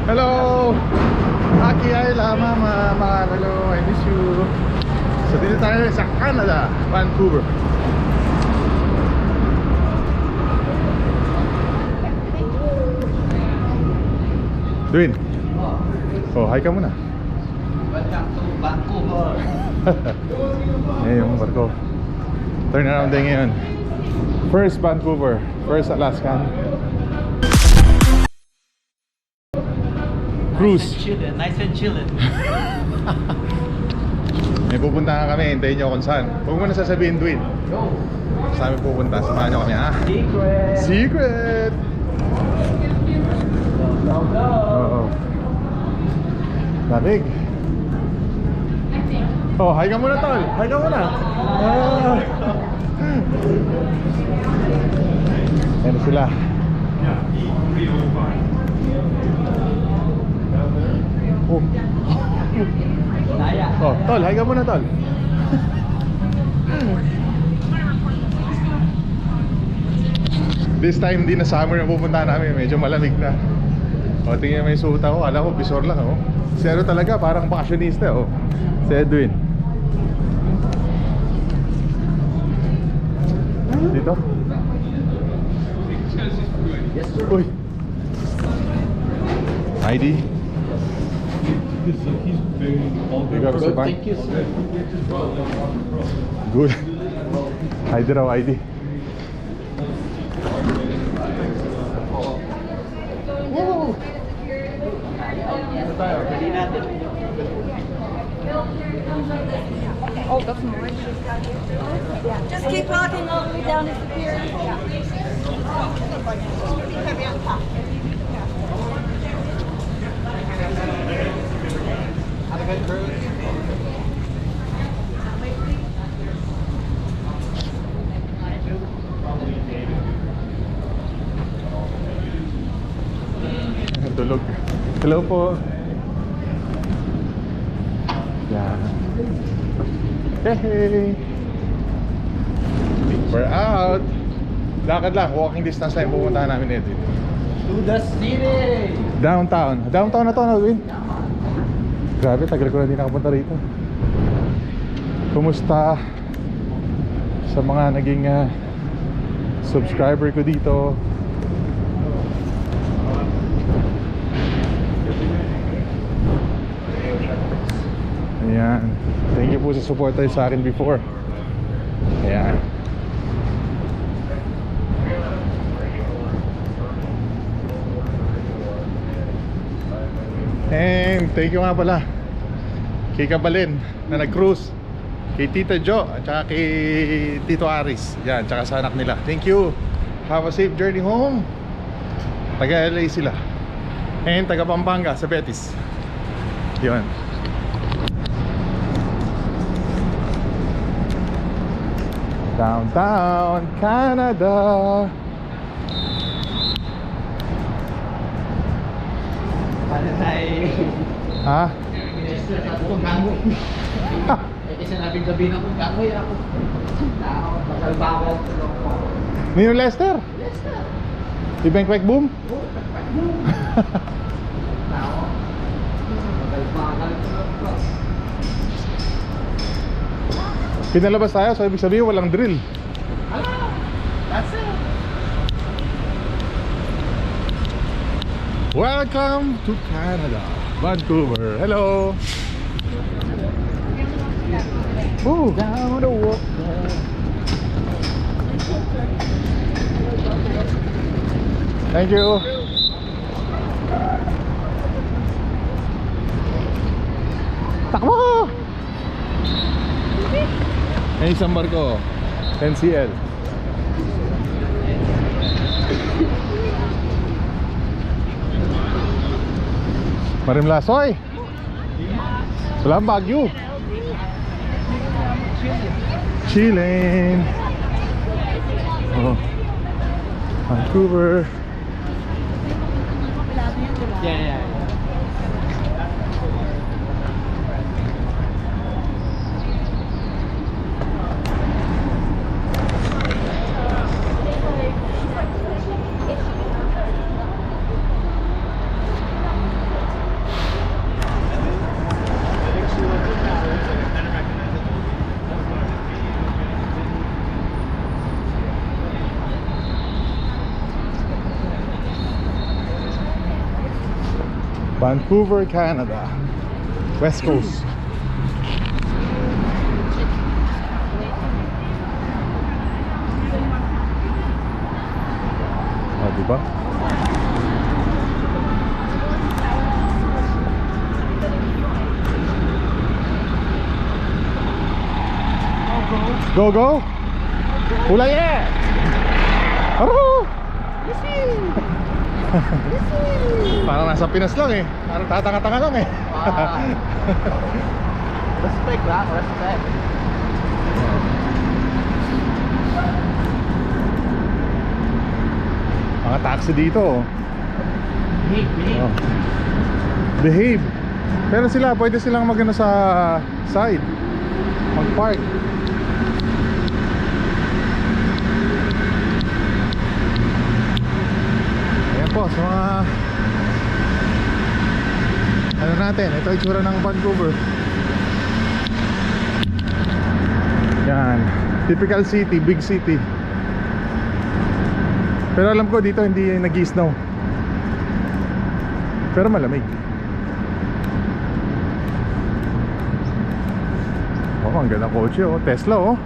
Hello! Aki Ayla, Mama, Mahal, hello, I miss you. So dito tayo sa Canada, Vancouver. Dwayne. Oh, hi ka muna. Welcome to Vancouver. Ayan yung barko. Turn around din ngayon. First Vancouver, first Alaskan cruise. Nice and chillin'. May pupuntahan kami, hintayin nyo kung saan. Huwag mo na sasabihin, Dwayne. Go. Saan kami pupunta, samahan nyo kami ha. Secret. Secret! Go, go. Oo. Lamig. Oh, hi ka muna, tol. Hi ka muna. Ayan sila. Oh. Daya. Oh, tol, hi ka muna, tol. This time, di na summer na pupuntahan namin. Medyo malamig na. O, tingnan mo yung suot ako. Alam ko, bisor lang, oh. Si ano talaga, parang fashionista, oh. Si Edwin. Dito? Yes, sir. Uy. ID? You got Good, a thank you, sir. Good. ID raw, ID. Ready natin. Oh, that's more. Just keep walking all the way down to the pier. Have a good cruise. Tulog. Hello po. Yan. Hey. We're out. Lakad lang, walking distance lang yung pupuntahan namin dito. To the city. Downtown. Downtown na to, Alvin. Grabe, tagal ko na din nakapunta rito. Kumusta sa mga naging subscriber ko dito? Ayan. Thank you po sa support tayo sa akin before. Ayan. And thank you nga pala kay Kabalin na nag-cruise, kay Tita Jo at saka kay Tito Aris. Yan, tsaka sa anak nila. Thank you. Have a safe journey home. Taga LA sila. And taga Pampanga sa Betis. Yun. Downtown Canada. Ano tayo? Ha? Minister, sabi ko, gangoy. Eh, sinabing gabi na ko, gangoy ako. Tao, bagal-bagal. Nino Lester? Lester. Si Benkwek Boom? Oh, tao. Bagal-bagal. Pinalabas tayo, so ibig sabihin walang drill. Hello. That's it. Welcome to Canada, Vancouver. Hello. Oh, Down the walk. thank you. Takbo! May isang barko, NCL. Marimlasoy. Walang Baguio. Chilling. Oh. Vancouver. Yeah. Vancouver, Canada. West Coast. Oh, diba? Go, go! Ulay eh! Aro! Parang nasa Pinas lang eh. Parang tatanga-tanga lang eh. Respect lang, respect. Mga taxi dito oh. Behave. Oh. Behave. Pero sila, pwede silang magano sa side. Mag-park. Ayan po, sa mga ano natin, ito yung itsura ng Vancouver. Yan, typical city, big city. Pero alam ko dito hindi nag-i-snow. Pero malamig. Oh, ang ganda kotse oh. Tesla oh.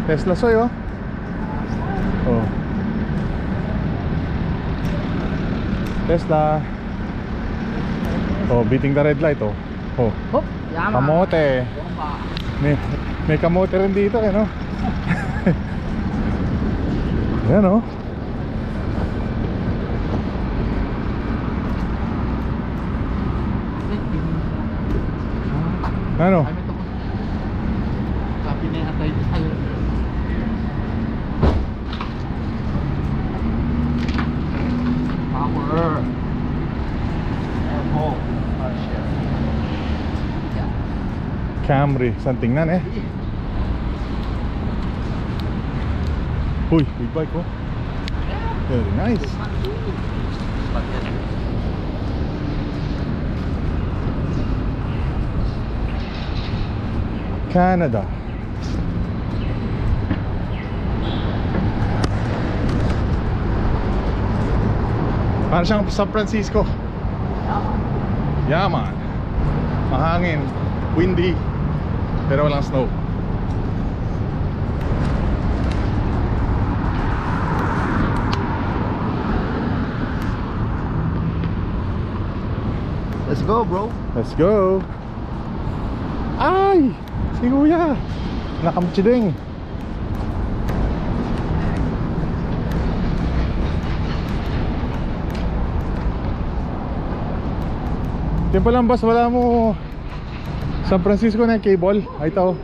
Tesla soy oh. Oh. Tesla. Oh, beating the red light oh. Oh. Hop, yaman. Kamote. Bomba. May kamote rin dito eh no. Yan oh. Ano? Kami to. Sabi niya atay tayo. Power. Evo. Camry, saan tingnan eh. Uy, big bike oh. Very nice. Canada. Parang siyang San Francisco. Yaman. Mahangin, windy, pero walang snow. Let's go, bro. Let's go. Ay! Si Kuya nakamchiding. Tempo lang boss, wala mo San Francisco na yung cable. Ay ito.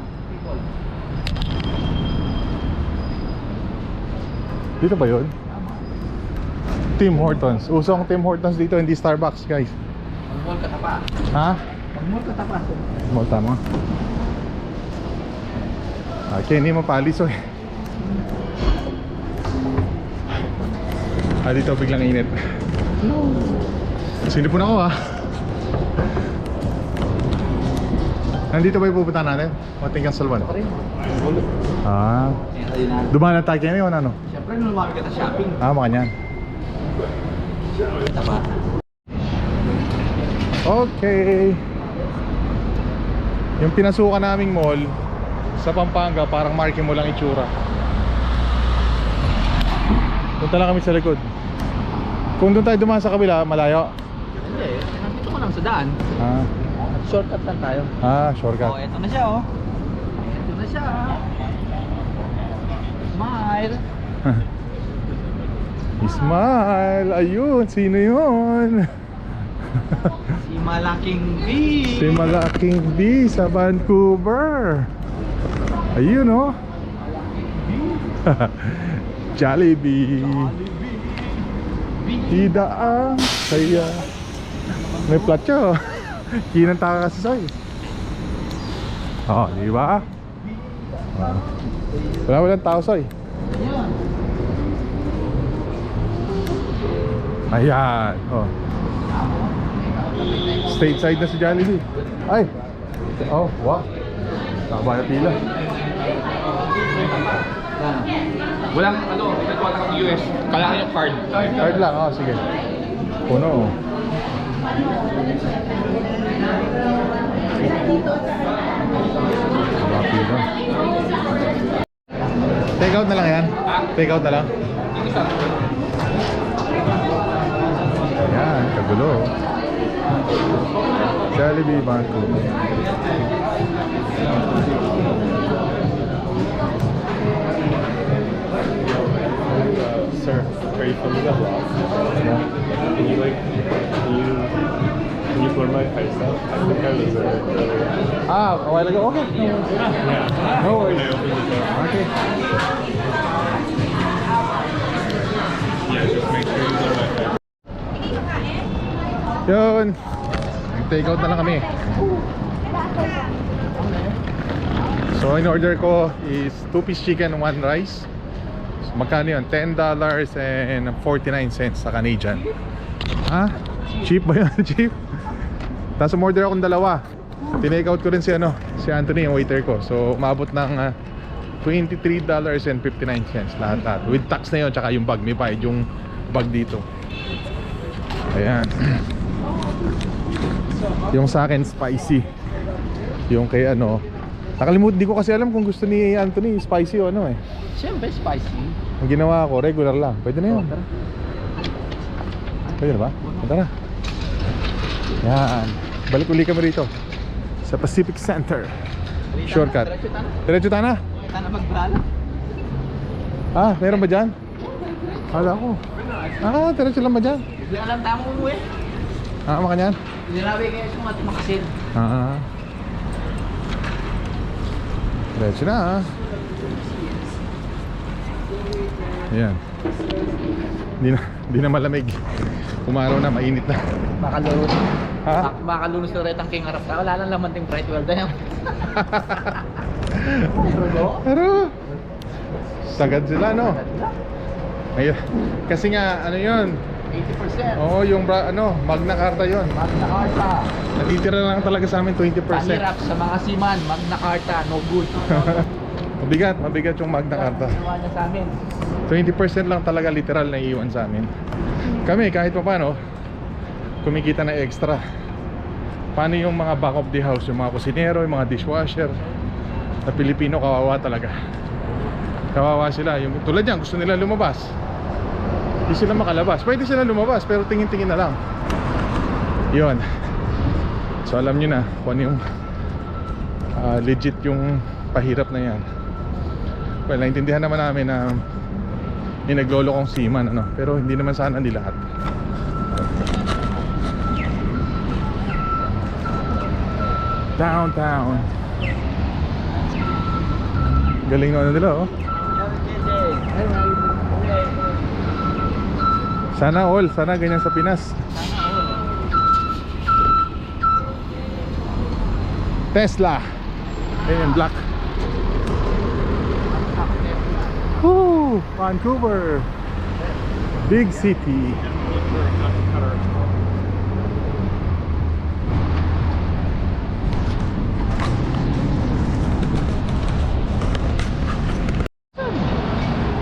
Dito ba yun? Tim Hortons. Usong Tim Hortons dito, hindi Starbucks guys. Pag-mall ka tapa. Ha? Pag-mall ka tapa. Mo tama. Okay, hindi mapalis oh. Ah, dito biglang init. Sinipon ako ah. Nandito ba yung pupunta natin? Matingkang Salwan. Ah, dumaan na tayo ngayon ano? Siyempre, nung lumami ka na shopping. Ah, makanyan. Tapa. Okay. Yung pinasukan naming mall sa Pampanga, parang marking mo lang itsura. Punta lang kami sa likod. Kung doon tayo dumaan sa kabila, malayo. Hindi, nandito ko lang sa daan. Ah, Shortcut lang tayo. shortcut. Oh, eto na siya oh. Eto na siya. Smile. Smile. Ayun, sino yun? Si Malaking B. Si Malaking B sa Vancouver. Ayun oh. Jollibee. Ida ang saya. May plat siya oh. Kinanta ka kasi sa'yo. Oh, di ba? Walang tao sa'yo. Ayan. Oh. Stateside na si Jollibee. Ay. Oh, wow. Nakabaya pila. Walang ano, ito ka ng US. Kailangan yung card. Card lang, oh, sige. Puno. Rapid, ah. Take out na lang yan? Take out na lang? Ayan, kagulo. Jollibee Vancouver. Sir, are you from the vlog? Can you can you blur my face out? I think I was there earlier. Ah, a while ago? Okay. Yeah. No worries. I opened the door. Okay. Yeah, just make sure you blur my face. Yun. Nag-take out na lang kami. So, in order ko is 2-piece chicken, 1 rice. So, magkano yun? $10.49 sa Canadian. Ha? Cheap ba yun? Cheap? Tapos umorder akong dalawa. Tinake out ko rin si Anthony, yung waiter ko. So, umabot ng $23.59 lahat-lahat. With tax na yun, tsaka yung bag. May bayad yung bag dito. Ayan. Yung sa akin spicy. Yung kay nakalimutan, di ko kasi alam kung gusto ni Anthony spicy o eh. Siyempre, spicy. Ang ginawa ko, regular lang. Pwede na yun. Pwede na ba? Tara. Yan. Balik uli kami rito sa Pacific Center. Shortcut. Diretso tana? Kita na magbrala. Ah, meron ba dyan? Hala ko. Ah, diretso lang ba dyan? Hindi alam tamo umuwi. Ah, makanyan? Hindi nabi kayo sa mga makasin. Ah. Diretso na ah. Ayan. Di na malamig. Umaraw na, mainit na. Makalurus. Ha? Makalurus na rin ang king harap ka. Wala lang laman ting bright world na yan. Pero sagad sila Ayun. Kasi nga yun 80%. Oo, yung Magna Carta yun. Magna Carta. Natitira lang talaga sa amin 20%. Pahirap sa mga seaman. Magna Carta. No good. Mabigat yung Magna Carta. Ginawa niya sa amin. 20% lang talaga literal na iiwan sa amin. Kami kahit pa paano kumikita na extra. Paano yung mga back of the house, yung mga kusinero, yung mga dishwasher na Pilipino, kawawa talaga. Kawawa sila. Yung tulad yan, gusto nila lumabas, hindi sila makalabas. Pwede sila lumabas pero tingin-tingin na lang. Yun. So alam nyo na kung ano yung legit yung pahirap na yan. Well, naintindihan naman namin na yung naglolo kong seaman pero hindi naman sana hindi lahat. Downtown. Galing na nila Sana all, sana ganyan sa Pinas. Tesla in black. Woo, Vancouver, big city.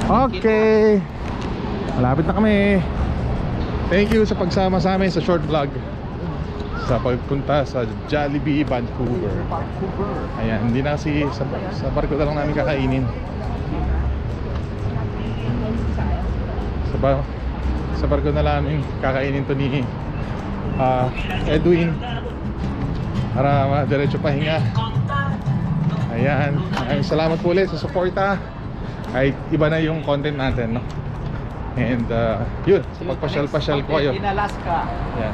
Okay, malapit na kami. Thank you sa pagsama sa amin sa short vlog sa pagpunta sa Jollibee Vancouver. Ayan, hindi na kasi sa barko na lang namin kakainin. Sa barko na lang namin kakainin to ni Edwin para diretso pahinga. Ayan, salamat po ulit sa suporta. Kahit iba na yung content natin, and yun, sa pagpasyal-pasyal ko kayo in Alaska. yan.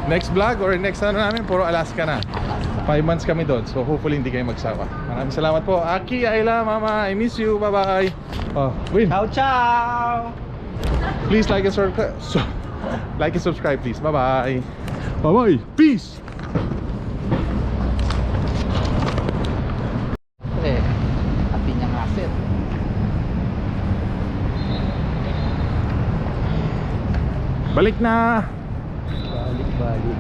Next vlog or next namin, puro Alaska na. 5 months kami doon, so hopefully hindi kayo magsawa. Maraming salamat po. Aki, Ayla, Mama, I miss you, bye bye. Win. Ciao, ciao. Please like and subscribe please. Bye bye. Bye bye. Peace. Atin niya nga sir. Balik na. Balik.